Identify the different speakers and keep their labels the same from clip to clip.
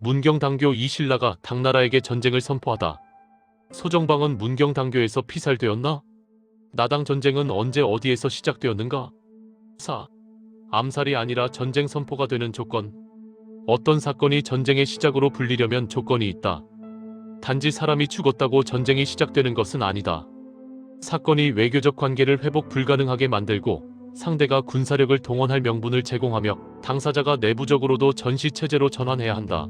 Speaker 1: 문경당교 이신라가 당나라에게 전쟁을 선포하다. 소정방은 문경당교에서 피살되었나? 나당 전쟁은 언제 어디에서 시작되었는가? 4. 암살이 아니라 전쟁 선포가 되는 조건. 어떤 사건이 전쟁의 시작으로 불리려면 조건이 있다. 단지 사람이 죽었다고 전쟁이 시작되는 것은 아니다. 사건이 외교적 관계를 회복 불가능하게 만들고 상대가 군사력을 동원할 명분을 제공하며 당사자가 내부적으로도 전시체제로 전환해야 한다.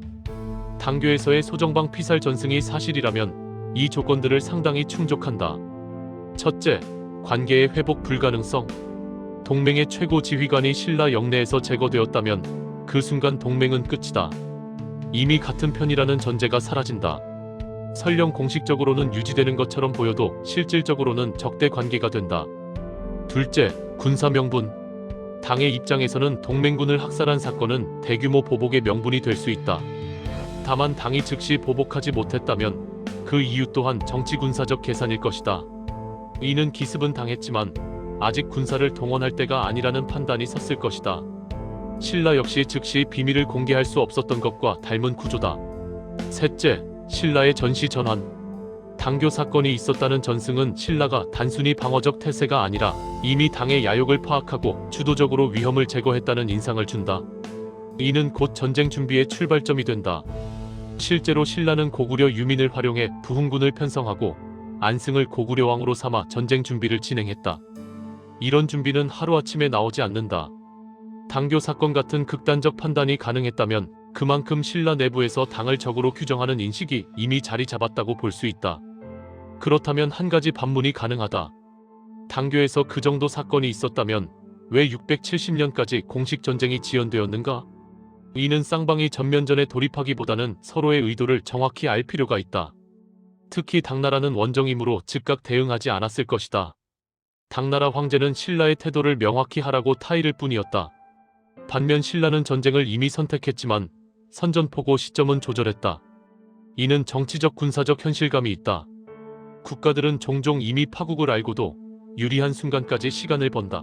Speaker 1: 당교에서의 소정방 피살 전승이 사실이라면 이 조건들을 상당히 충족한다. 첫째, 관계의 회복 불가능성. 동맹의 최고 지휘관이 신라 영내에서 제거되었다면 그 순간 동맹은 끝이다. 이미 같은 편이라는 전제가 사라진다. 설령 공식적으로는 유지되는 것처럼 보여도 실질적으로는 적대 관계가 된다. 둘째, 군사 명분. 당의 입장에서는 동맹군을 학살한 사건은 대규모 보복의 명분이 될 수 있다. 다만 당이 즉시 보복하지 못했다면 그 이유 또한 정치군사적 계산일 것이다. 이는 기습은 당했지만 아직 군사를 동원할 때가 아니라는 판단이 섰을 것이다. 신라 역시 즉시 비밀을 공개할 수 없었던 것과 닮은 구조다. 셋째, 신라의 전시 전환. 당교 사건이 있었다는 전승은 신라가 단순히 방어적 태세가 아니라 이미 당의 야욕을 파악하고 주도적으로 위험을 제거했다는 인상을 준다. 이는 곧 전쟁 준비의 출발점이 된다. 실제로 신라는 고구려 유민을 활용해 부흥군을 편성하고 안승을 고구려 왕으로 삼아 전쟁 준비를 진행했다. 이런 준비는 하루아침에 나오지 않는다. 당교 사건 같은 극단적 판단이 가능했다면 그만큼 신라 내부에서 당을 적으로 규정하는 인식이 이미 자리 잡았다고 볼 수 있다. 그렇다면 한 가지 반문이 가능하다. 당교에서 그 정도 사건이 있었다면 왜 670년까지 공식 전쟁이 지연되었는가? 이는 쌍방이 전면전에 돌입하기보다는 서로의 의도를 정확히 알 필요가 있다. 특히 당나라는 원정이므로 즉각 대응하지 않았을 것이다. 당나라 황제는 신라의 태도를 명확히 하라고 타이를 뿐이었다. 반면 신라는 전쟁을 이미 선택했지만 선전포고 시점은 조절했다. 이는 정치적 군사적 현실감이 있다. 국가들은 종종 이미 파국을 알고도 유리한 순간까지 시간을 번다.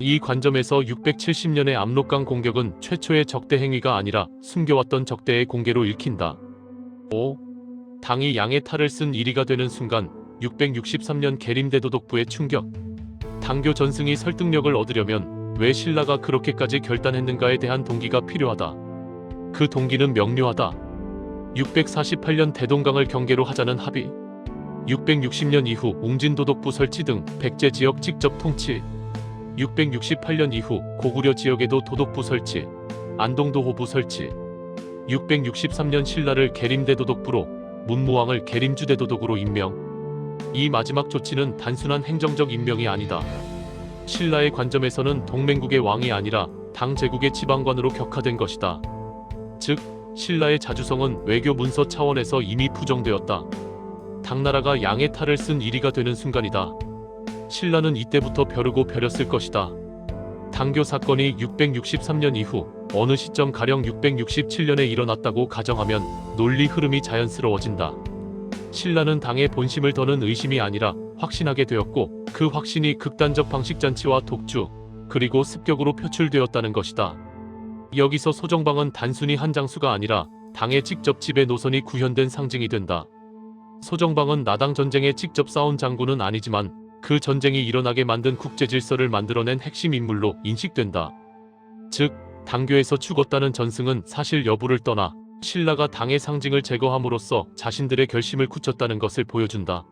Speaker 1: 이 관점에서 670년의 압록강 공격은 최초의 적대 행위가 아니라 숨겨왔던 적대의 공개로 읽힌다. 5. 당이 양의 탈을 쓴 이리가 되는 순간 663년 계림대도독부의 충격. 당교 전승이 설득력을 얻으려면 왜 신라가 그렇게까지 결단했는가에 대한 동기가 필요하다. 그 동기는 명료하다. 648년 대동강을 경계로 하자는 합의. 660년 이후 웅진도독부 설치 등 백제 지역 직접 통치. 668년 이후 고구려 지역에도 도독부 설치, 안동도호부 설치. 663년 신라를 계림대도독부로, 문무왕을 계림주대도독으로 임명. 이 마지막 조치는 단순한 행정적 임명이 아니다. 신라의 관점에서는 동맹국의 왕이 아니라 당 제국의 지방관으로 격화된 것이다. 즉, 신라의 자주성은 외교 문서 차원에서 이미 부정되었다. 당나라가 양의 탈을 쓴 이리가 되는 순간이다. 신라는 이때부터 벼르고 벼렸을 것이다. 당교 사건이 663년 이후 어느 시점 가령 667년에 일어났다고 가정하면 논리 흐름이 자연스러워진다. 신라는 당의 본심을 더는 의심이 아니라 확신하게 되었고 그 확신이 극단적 방식잔치와 독주, 그리고 습격으로 표출되었다는 것이다. 여기서 소정방은 단순히 한 장수가 아니라 당의 직접 지배 노선이 구현된 상징이 된다. 소정방은 나당 전쟁에 직접 싸운 장군은 아니지만 그 전쟁이 일어나게 만든 국제질서를 만들어낸 핵심 인물로 인식된다. 즉, 당교에서 죽었다는 전승은 사실 여부를 떠나 신라가 당의 상징을 제거함으로써 자신들의 결심을 굳혔다는 것을 보여준다.